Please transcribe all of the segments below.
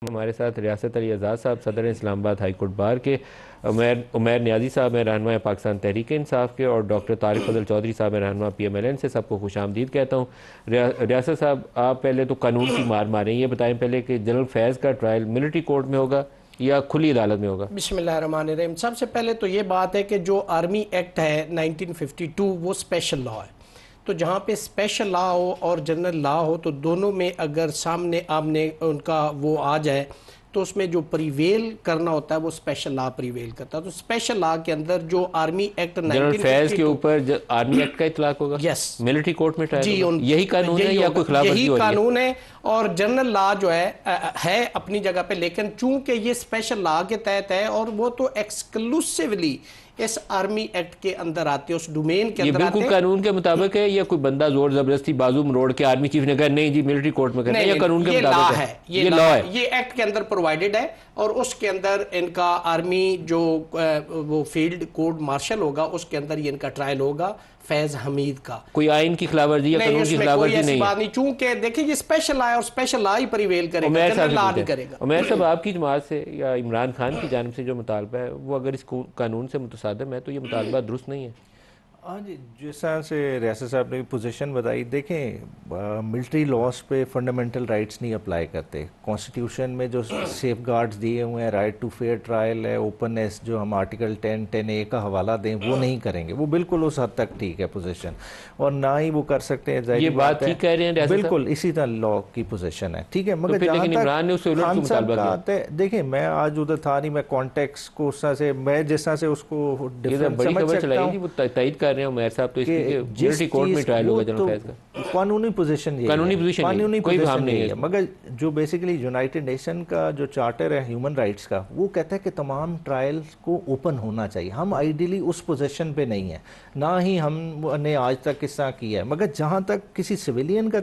हमारे साथ रियासत अली आज़ाद साहब सदर इस्लामाबाद हाई कोर्ट बार के, उमैर नियाज़ी साहब हैं रहनुमा पाकिस्तान तहरीक इंसाफ के, और डॉक्टर तारिक फजल चौधरी साहब हैं रहनुमा PMLN से। सबको खुशामदीद कहता हूँ। रियासत साहब, आप पहले तो कानून की मार मारें, ये बताएं पहले कि जनरल फैज़ का ट्रायल मिलिट्री कोर्ट में होगा या खुली अदालत में होगा? बिस्मिल्लाहिर्रहमानिर्रहीम। सबसे पहले तो ये बात है कि जो आर्मी एक्ट है 1952 वो स्पेशल लॉ है। तो जहाँ पे स्पेशल लॉ हो और जनरल लॉ हो तो दोनों में अगर सामने आमने उनका वो आ जाए तो उसमें जो प्रिवेल करना होता है वो स्पेशल लॉ प्रिवेल करता है। तो स्पेशल लॉ के अंदर जो आर्मी एक्ट जनरल फैज़ के 1952 ऊपर आर्मी एक्ट का इतलाक होगा? यस, मिलिट्री कोर्ट में ट्रायल जी होगा? यही कानून है या कोई खिलाफवर्जी यही हो रही है? कानून है। और जनरल लॉ जो है अपनी जगह पे, लेकिन चूंकि ये स्पेशल लॉ के तहत है और वो तो एक्सक्लूसिवली इस आर्मी एक्ट के अंदर आते हैं, उस डोमेन के ये अंदर आते बिल्कुल हैं। कानून के मुताबिक है या कोई बंदा जोर जबरदस्ती बाजू मरोड़ के आर्मी चीफ ने कहा नहीं जी मिलिट्री कोर्ट में करना है, या कानून के ये लॉ मुताबिक है, ये लॉ है? ये एक्ट के अंदर प्रोवाइडेड है और उसके अंदर इनका आर्मी जो वो फील्ड कोर्ट मार्शल होगा उसके अंदर ये इनका ट्रायल होगा फैज हमीद का। कोई आइन की खिलाफवर्जी या कानून की खिलाफवर्जी नहीं बात नहीं, चूंकि देखिए ये स्पेशल लॉ है और स्पेशल लॉ ही प्रिवेल करेगा, जनरल लॉ नहीं करेगा। उमैर साहब, आपकी जमात से या इमरान खान की जानिब से जो मुतालबा है वो अगर इस कानून से मुतसादिम है तो ये मुतालबा दुरुस्त नहीं है? हाँ जी, जिस तरह से रियासत साहब ने पोजीशन बताई, देखें मिलिट्री लॉस पे फंडामेंटल राइट्स नहीं अप्लाई करते। कॉन्स्टिट्यूशन में जो सेफ गार्ड्स दिए हुए हैं, राइट टू फेयर ट्रायल है, ओपननेस, जो हम आर्टिकल 10(10)A का हवाला दें वो नहीं करेंगे। वो बिल्कुल उस हद तक ठीक है पोजीशन, और ना ही वो कर सकते हैं। ये बात ठीक कह रहे हैं, बिल्कुल इसी तरह लॉ की पोजीशन है, ठीक है। मगर तो जहाँ तक खान साहब का आता है, देखिए मैं आज उधर था नहीं, मैं कॉन्टेक्स्ट को उस तरह से, मैं जिस तरह से उसको डिफरेंट समझ सकता हूँ। उमैर साहब तो मिलिट्री कोर्ट में ट्रायल होगा जनरल फैज़ का। कानूनी पोजीशन ये कानूनी पोजीशन नहीं है। मगर जो बेसिकली यूनाइटेड नेशन का जो चार्टर है ह्यूमन राइट्स का, वो कहता है कि तमाम ट्रायल्स को ओपन होना चाहिए। हम आइडियली उस पोजीशन पे नहीं है, ना ही हमने आज तक किस्सा किया है। मगर जहाँ तक किसी सिविलियन का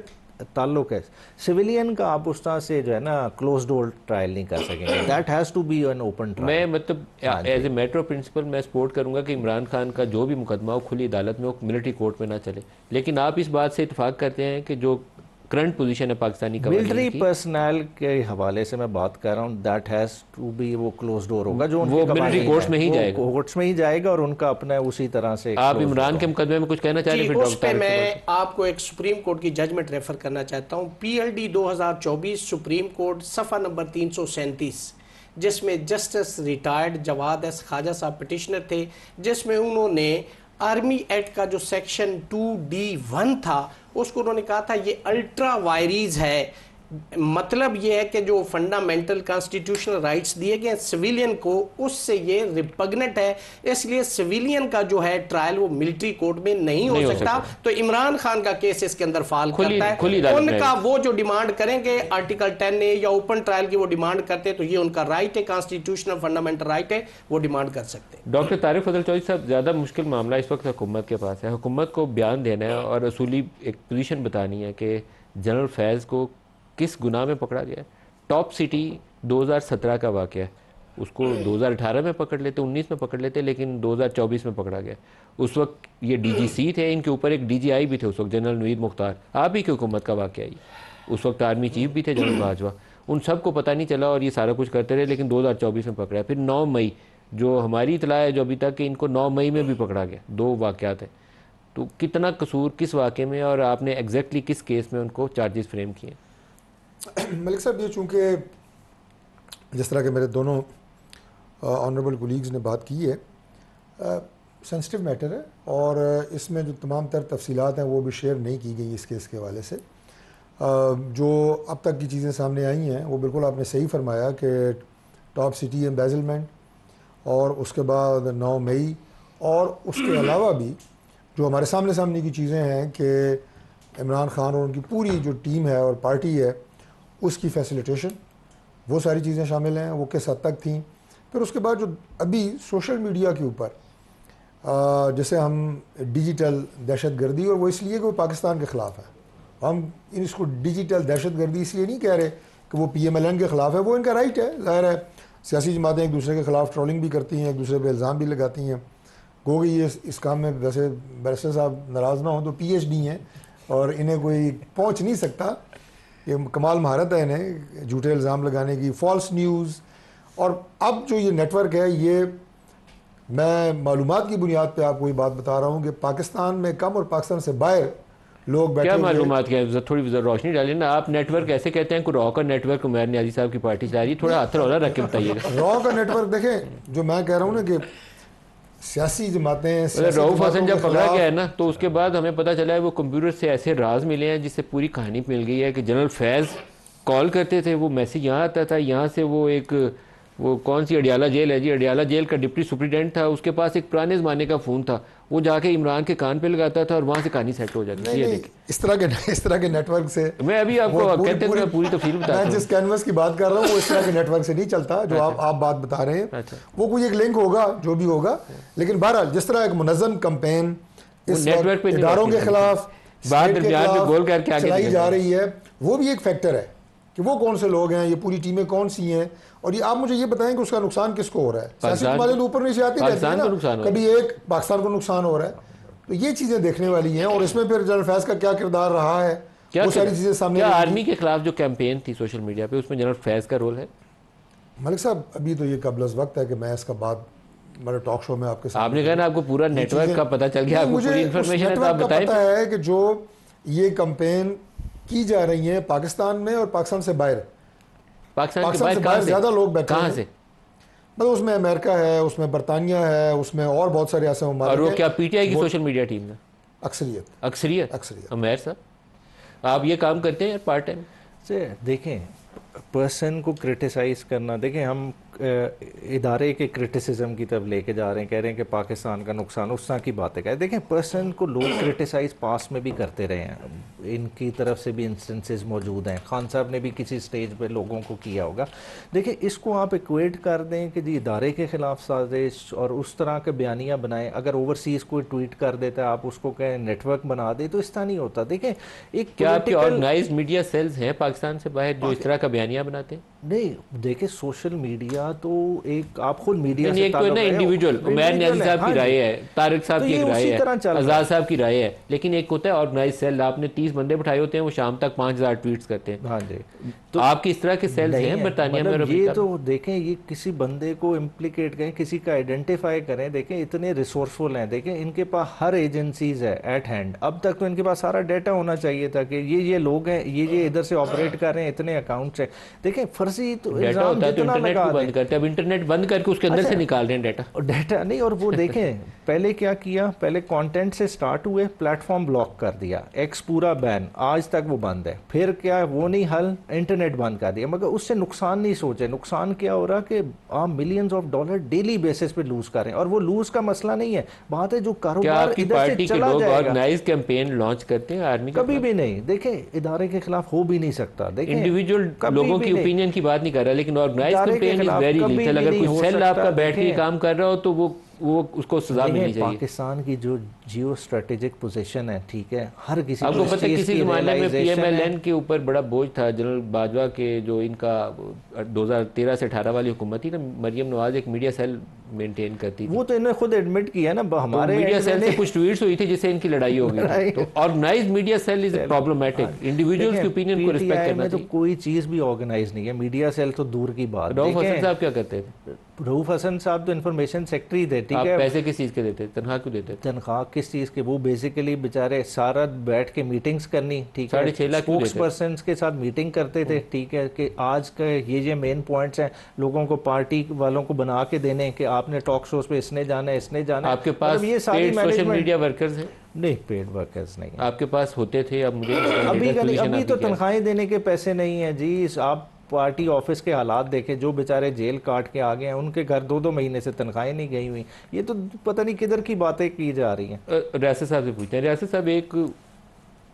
ताल्लुक है, सिविलियन का आप उस तरह से जो है ना क्लोज डोर ट्रायल नहीं कर सकेंगे। That has to be an open trial. मैं मतलब as a matter of principle मैं सपोर्ट करूंगा कि इमरान खान का जो भी मुकदमा हो खुली अदालत में हो, मिलिट्री कोर्ट में ना चले। लेकिन आप इस बात से इतफाक करते हैं कि जो करंट पोजीशन है पाकिस्तानी मिलिट्री पर्सनल के हवाले से मैं बात कर रहा हूँ, दैट हैज टू बी, वो क्लोज डोर होगा, जो वो मिलिट्री कोर्ट्स में ही जाएगा, कोर्ट्स में ही जाएगा और उनका अपना उसी तरह से। आप इमरान के मुकदमे में कुछ कहना चाह रहे हैं? उस पे मैं आपको एक सुप्रीम कोर्ट की जजमेंट रेफर करना चाहता हूँ, PLD 2024 सुप्रीम कोर्ट सफ़ा नंबर 337, जिसमें justice retired Jawad S Khwaja साहब पिटिशनर थे, जिसमें उन्होंने आर्मी एक्ट का जो सेक्शन 2D1 था उसको उन्होंने कहा था ये अल्ट्रा वायरीज है। मतलब ये है कि जो फंडामेंटल कॉन्स्टिट्यूशनल राइट्स दिए गए सिविलियन को, उससे ये रिपग्नेंट है, इसलिए सिविलियन का जो है ट्रायल वो मिलिट्री कोर्ट में नहीं हो सकता। तो इमरान खान का केस इसके अंदर फॉल करता है। उनका वो जो डिमांड करेंगे आर्टिकल 10A या ओपन ट्रायल की वो डिमांड करते हैं तो ये उनका राइट है, कॉन्स्टिट्यूशनल फंडामेंटल राइट है, वो डिमांड कर सकते हैं। डॉक्टर तारिक फजल चौधरी साहब, ज़्यादा मुश्किल मामला इस वक्त हुकूमत के पास है। हुकूमत को बयान देना है और असूली एक पोजीशन बतानी है कि जनरल फैज़ को किस गुनाह में पकड़ा गया है। टॉप सिटी 2017 का वाक़या है, उसको 2018 में पकड़ लेते, 19 में पकड़ लेते, लेकिन 2024 में पकड़ा गया। उस वक्त ये DGC थे, इनके ऊपर एक DGI भी थे उस वक्त, जनरल नवीद मुख्तार। आप ही की हुकूमत का वाक़या है। उस वक्त आर्मी चीफ भी थे जनरल बाजवा। उन सबको पता नहीं चला और ये सारा कुछ करते रहे, लेकिन 2024 में पकड़ा। फिर 9 मई, जो हमारी इतला है जो अभी तक, कि इनको 9 मई में भी पकड़ा गया। 2 वाक़यात हैं। तो कितना कसूर किस वाक़े में, और आपने एग्जैक्टली किस केस में उनको चार्जेस फ्रेम किए? मलिक साहब, ये चूँकि जिस तरह के मेरे दोनों ऑनरेबल कोलीग्स ने बात की है, सेंसिटिव मैटर है और इसमें जो तमाम तर तफसीलात हैं वो भी शेयर नहीं की गई इस केस के हवाले से। जो अब तक की चीज़ें सामने आई हैं वो बिल्कुल आपने सही फरमाया कि टॉप सिटी एम्बेजलमेंट, और उसके बाद 9 मई, और उसके अलावा भी जो हमारे सामने की चीज़ें हैं कि इमरान खान और उनकी पूरी जो टीम है और पार्टी है उसकी फैसिलिटेशन, वो सारी चीज़ें शामिल हैं, वो किस हद तक थी। फिर उसके बाद जो अभी सोशल मीडिया के ऊपर जैसे हम डिजिटल दहशतगर्दी, और वो इसलिए कि वो पाकिस्तान के ख़िलाफ़ है, हम इसको डिजिटल दहशतगर्दी इसलिए नहीं कह रहे कि वो PMLN के ख़िलाफ़ है, वो इनका राइट है। ज़ाहिर है सियासी जमातें एक दूसरे के ख़िलाफ़ ट्रोलिंग भी करती हैं, एक दूसरे पर इल्ज़ाम भी लगाती हैं। गो ये इस काम में, वैसे बैरिस्टर साहब नाराज़ ना हो तो PhD हैं और इन्हें कोई पहुँच नहीं सकता, ये कमाल महारत है इन्हें झूठे इल्ज़ाम लगाने की, फॉल्स न्यूज़। और अब जो ये नेटवर्क है, ये मैं मालूमात की बुनियाद पे आपको ये बात बता रहा हूँ कि पाकिस्तान में कम और पाकिस्तान से बाहर लोग बैठे क्या हुए। मालूमात क्या है, थोड़ी रोशनी डालिए ना। आप नेटवर्क ऐसे कहते हैं, कोई रॉ का नेटवर्क उमर नियाज़ी साहब की पार्टी चला रही है, थोड़ा हाथ रौला रख के बताइएगा। रॉ का नेटवर्क देखें, जो मैं कह रहा हूँ ना कि सियासी जमातें, रऊफ हसन जब पकड़ा गया है ना, तो उसके बाद हमें पता चला है वो कंप्यूटर से ऐसे राज मिले हैं जिससे पूरी कहानी मिल गई है कि जनरल फैज़ कॉल करते थे, वो मैसेज यहाँ आता था, यहाँ से वो कौन सी अडियाला जेल है जी, अडियाला जेल का डिप्टी सुप्रीडेंट था, उसके पास एक पुराने ज़माने का फ़ोन था, वो जाके इमरान के कान पे लगाता था और वहाँ से कहानी सेट हो जाती थी। ये देखिए इस तरह के नेटवर्क से मैं अभी आपको कहते हैं, मैं पूरी तफसील बताता हूँ। मैं जिस कैनवस की बात कर रहा हूँ वो इस तरह के नेटवर्क से नहीं चलता जो आप बात बता रहे हैं। अच्छा। वो कोई एक लिंक होगा जो भी होगा, लेकिन बहरहाल जिस तरह एक मुनज़्ज़म कैंपेन इस नेटवर्क पे इदारों के खिलाफ बात दरमियान में गोल करके आगे चलाई जा रही है, वो भी एक फैक्टर है कि वो कौन से लोग हैं, ये पूरी टीमें कौन सी हैं, और ये आप मुझे ये बताएं कि उसका नुकसान किसको हो रहा है। सियासी मामले तो ऊपर नीचे आती रहती है ना, कभी एक पाकिस्तान को नुकसान हो रहा है, तो ये चीज़ें देखने वाली हैं। और इसमें फिर जनरल फैज़ का क्या किरदार रहा है, वो सारी चीज़ें सामने। क्या आर्मी के खिलाफ जो कैंपेन थी सोशल मीडिया पे, उसमें जनरल फैज़ का रोल है? मलिक साहब अभी तो ये कबल वक्त है कि मैं इसका बाद मेरे टॉक शो में आपके साथ, आपने कहा ना आपको पूरा नेटवर्क का पता चल गया, आपको पूरी इन्फॉर्मेशन है, तो आप बताएं। पता है कि जो ये कैंपेन की जा रही है पाकिस्तान में और पाकिस्तान से बाहर, पाकिस्तान के बाहर ज़्यादा लोग बैठे कहाँ हैं। से? मतलब उसमें अमेरिका है, उसमें बरतानिया है, उसमें और बहुत सारे ऐसे ममालिक और वो हैं। क्या पीटीआई की सोशल मीडिया टीम में अक्सरियत अमेर साहब आप ये काम करते हैं यार पार्ट टाइम से? देखें, पर्सन को क्रिटिसाइज़ करना, देखें हम इदारे के क्रिटिसिज्म की तरफ लेके जा रहे हैं, कह रहे हैं कि पाकिस्तान का नुकसान, उस तरह की बातें करें। देखें, पर्सन को लोग क्रिटिसाइज़ पास में भी करते रहे हैं, इनकी तरफ से भी इंस्टेंसेस मौजूद हैं, खान साहब ने भी किसी स्टेज पे लोगों को किया होगा। देखिए, इसको आप इक्वेट कर दें कि जी इदारे के ख़िलाफ़ साजिश और उस तरह के बयानियाँ बनाएं। अगर ओवरसीज़ कोई ट्वीट कर देता है, आप उसको कहें नेटवर्क बना दे, तो इस तरह नहीं होता। देखें, एक क्या आपके ऑर्गेनाइज्ड मीडिया सेल्स हैं पाकिस्तान से बाहर जो इस तरह का बयानियाँ बनाते हैं? नहीं, देखिए सोशल मीडिया तो एक, आप खुद मीडिया से एक तो ना इंडिविजुअल उमर नियाज़ी साहब की राय है, तारिक साहब की एक राय है, आज़ाद साहब की राय है, लेकिन एक होता है ऑर्गेनाइज सेल, आपने 30 बंदे बिठाए होते हैं, वो शाम तक 5000 ट्वीट्स करते हैं। हाँ जी, तो आपकी इस तरह के सेल्स हैं बरतानिया में? ये तो देखें, ये किसी बंदे को इम्प्लीकेट करें, किसी का आइडेंटिफाई करें। देखें, इतने रिसोर्सफुल हैं, देखें इनके पास हर एजेंसीज है एट हैंड। अब तक तो इनके पास सारा डाटा होना चाहिए था कि ये लोग हैं, ये इधर से ऑपरेट कर रहे हैं, इतने अकाउंट्स हैं। देखें, फर्जी तो डाटा होता है तो इंटरनेट को बंद करते हैं, अब इंटरनेट बंद करके उसके अंदर से निकाल रहे हैं डाटा नहीं। और वो देखें पहले क्या किया, पहले कंटेंट से स्टार्ट हुए, प्लेटफॉर्म ब्लॉक कर दिया, एक्स पूरा बैन, आज तक वो बंद है। फिर क्या, वो नहीं हल, इंटरनेट बंद कर दिया। मगर उससे नुकसान नहीं सोचे, नुकसान क्या हो रहा कि आप millions of dollar daily basis पे लूज कर रहे हैं। और वो लूज का मसला नहीं है, बात है जो कारोबार इधर से चला जाएगा। ऑर्गेनाइज कैंपेन लॉन्च करते हैं आर्मी कभी भी नहीं। देखें, इदारे के खिलाफ हो भी नहीं सकता। देखें, इंडिविजुअल लोगों की ओपिनियन की बात नहीं कर रहा, लेकिन organise campaign is very lethal. अगर कोई सेल आपका बैठ के काम कर रहा हो तो वो उसको सजा मिलनी चाहिए। पाकिस्तान की जो जियो स्ट्रेटेजिक पोजीशन है, ठीक है, हर किसी आपको पता है किसी जमाने में पीएमएलएन के ऊपर बड़ा बोझ था, जनरल बाजवा के जो इनका 2013 से 18 वाली हुकूमत थी ना, मरियम नवाज एक मीडिया सेल मेंटेन करती थी। वो तो इन्होंने खुद एडमिट किया ना, हमारे मीडिया सेल से कुछ ट्वीट्स हुई थी जिससे इनकी लड़ाई हो गई। तो organised media cell is problematic, individuals की ओपिनियन को रिस्पेक्ट करना चाहिए। तो कोई चीज भी ऑर्गेनाइज नहीं है, मीडिया सेल तो दूर की बात। रऊफ हसन साहब क्या करते थे? रऊफ हसन साहब तो इन्फॉर्मेशन सेक्रेटरी थे, ठीक है। पैसे किस चीज के देते, तनख्वाह क्यों देते? तनख्वाह किस चीज के? वो बेसिकली बेचारे सारा बैठ के मीटिंग्स करनी, ठीक है, 6.5 लाख स्पोक्स पर्सन के साथ मीटिंग करते थे, ठीक है, कि आज का ये मेन पॉइंट्स हैं, लोगों को पार्टी वालों को बना के देने कि आपने टॉक शोज पे इसने जाना है, इसने जाना है। आपके पास ये सारी सोशल मीडिया वर्कर्स हैं? नहीं, पेड वर्कर्स नहीं। आपके पास होते थे, अब मुझे अभी तो तनख्वाहें देने के पैसे नहीं है जी। आप पार्टी ऑफिस के हालात देखें, जो बेचारे जेल काट के आ गए हैं, उनके घर 2-2 महीने से तनख्वाहें नहीं गई हुई। ये तो पता नहीं किधर की बातें की जा रही हैं। रियासत साहब से पूछते हैं, रियासत साहब एक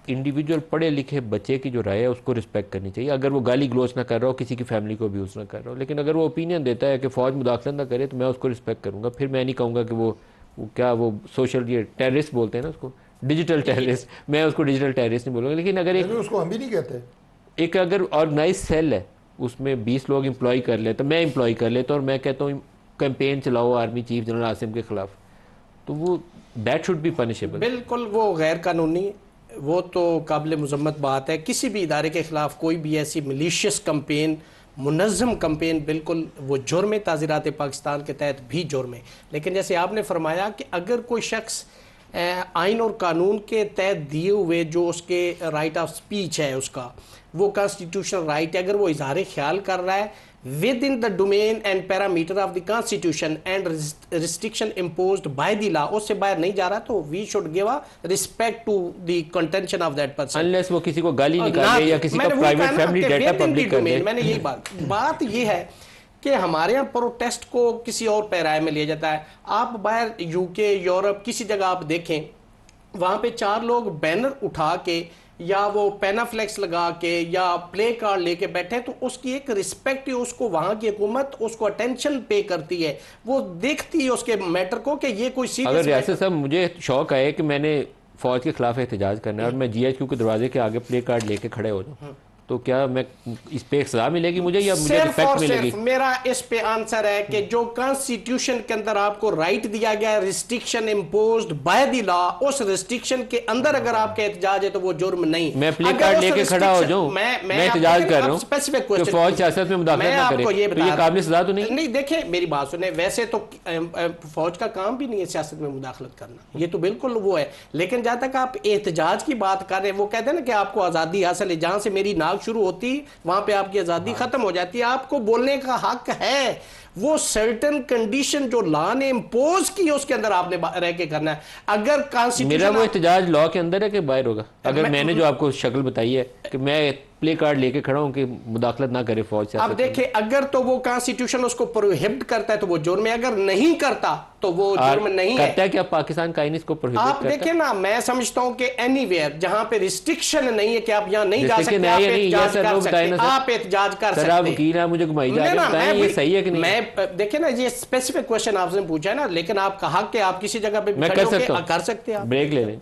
इंडिविजुअल पढ़े लिखे बच्चे की जो राय है उसको रिस्पेक्ट करनी चाहिए, अगर वो गाली ग्लोच ना कर रहा हो, किसी की फैमिली को अब्यूज़ ना कर रहा हो। लेकिन अगर वो ओपिनियन देता है कि फ़ौज मुदाखलत ना करे तो मैं उसको रिस्पेक्ट करूँगा। फिर मैं नहीं कहूँगा कि वो सोशल, ये टेररिस्ट बोलते हैं ना उसको, डिजिटल टेररिस्ट, मैं उसको डिजिटल टेररिस्ट नहीं बोलूँगा। लेकिन अगर उसको हम भी नहीं कहते, एक अगर ऑर्गेनाइज सेल है, उसमें 20 लोग एम्प्लॉय कर लेते, मैं एम्प्लॉय कर लेता और मैं कहता हूँ कैंपेन चलाओ आर्मी चीफ जनरल आसिम के खिलाफ, तो वो दैट शुड बी पनिशेबल। बिल्कुल, वो गैर कानूनी वो तो काबिल मजम्मत बात है। किसी भी इदारे के ख़िलाफ़ कोई भी ऐसी मलिशियस कंपेन, मुनज़्ज़म कंपेन, बिल्कुल वो जुर्म है, ताज़ीरात पाकिस्तान के तहत भी जुर्म है। लेकिन जैसे आपने फरमाया कि अगर कोई शख्स आइन और कानून के तहत दिए हुए जो उसके राइट ऑफ स्पीच है, उसका वो कॉन्स्टिट्यूशनल राइट है, अगर वो इजहार ख्याल कर रहा है within the domain and parameter of the constitution and restriction imposed by the law, उससे बाहर नहीं जा रहा, तो we should give a respect to the contention of that person, unless वो किसी को गाली निकाले या किसी का प्राइवेट फैमिली डेटा पब्लिक कर दे। मैंने यही बात ये है कि हमारे यहाँ प्रोटेस्ट को किसी और पैराए में लिया जाता है। आप बाहर यूके, यूरोप, किसी जगह आप देखें, वहाँ पे 4 लोग बैनर उठा के या वो पेनाफ्लेक्स लगा के या प्ले कार्ड लेके बैठे, तो उसकी एक रिस्पेक्ट है, उसको वहाँ की हुकूमत उसको अटेंशन पे करती है, वो देखती है उसके मैटर को कि ये कोई सीरियस। अगर रियासत साहब मुझे शौक है कि मैंने फौज के खिलाफ एहतजाज करना है और मैं GHQ के दरवाजे के आगे प्ले कार्ड लेके खड़े हो जाऊँ, तो क्या मैं इस पे सजा मिलेगी मुझे या मुझे रिस्पेक्ट मिलेगी? मेरा इस पे आंसर है कि जो कॉन्स्टिट्यूशन के अंदर आपको राइट दिया गया है, restriction imposed by the law, उस रिस्ट्रिक्शन के अंदर अगर आपका एहतजाज है तो वो जुर्म नहीं। मैं प्ले कार्ड लेके खड़ा हो जाऊं, मैं एहतजाज कर रहा हूं स्पेसिफिक कि फौज सियासत में मुदाखलत ना करे, तो ये काबिल सजा तो नहीं? नहीं, देखिए मेरी बात सुने, वैसे तो फौज का काम भी नहीं है सियासत में मुदाखलत करना, ये तो बिल्कुल वो है। लेकिन जहां तक आप एहतजाज की बात कर रहे हैं, वो कहते हैं ना कि आपको आजादी हासिल है, जहां से मेरी नाक शुरू होती वहां पे आपकी आजादी खत्म हो जाती है। आपको बोलने का हक है, वो सर्टेन कंडीशन जो लॉ ने इंपोज की उसके अंदर आपने रह के करना है। अगर कॉन्स्टिट्यूशन, मेरा वो एहतजाज लॉ के अंदर है कि बाहर होगा? अगर मैंने जो आपको शक्ल बताई है कि मैं प्ले कार्ड लेके खड़ा हूं कि मुदाखलत ना करे फौज से, अब देखिए अगर तो वो कॉन्स्टिट्यूशन उसको प्रोहिबिट करता है तो वो जुर्म है, अगर नहीं करता तो वो जुर्म नहीं है। करता है क्या पाकिस्तान कानून इसको प्रोहिबिट करता है? आप देखिए ना, मैं समझता हूं कि एनीवेयर जहां पे रिस्ट्रिक्शन नहीं है कि आप यहां नहीं जा सकते, आप एहतजाज कर सकते हैं। वकील है, मुझे घुमाई जा रही है, ये सही है कि नहीं? मैं देखिए ना, ये स्पेसिफिक क्वेश्चन आपने पूछा है ना, लेकिन आपका हक है, आप किसी जगह पे मैं कर सकते हैं। आप ब्रेक ले लें।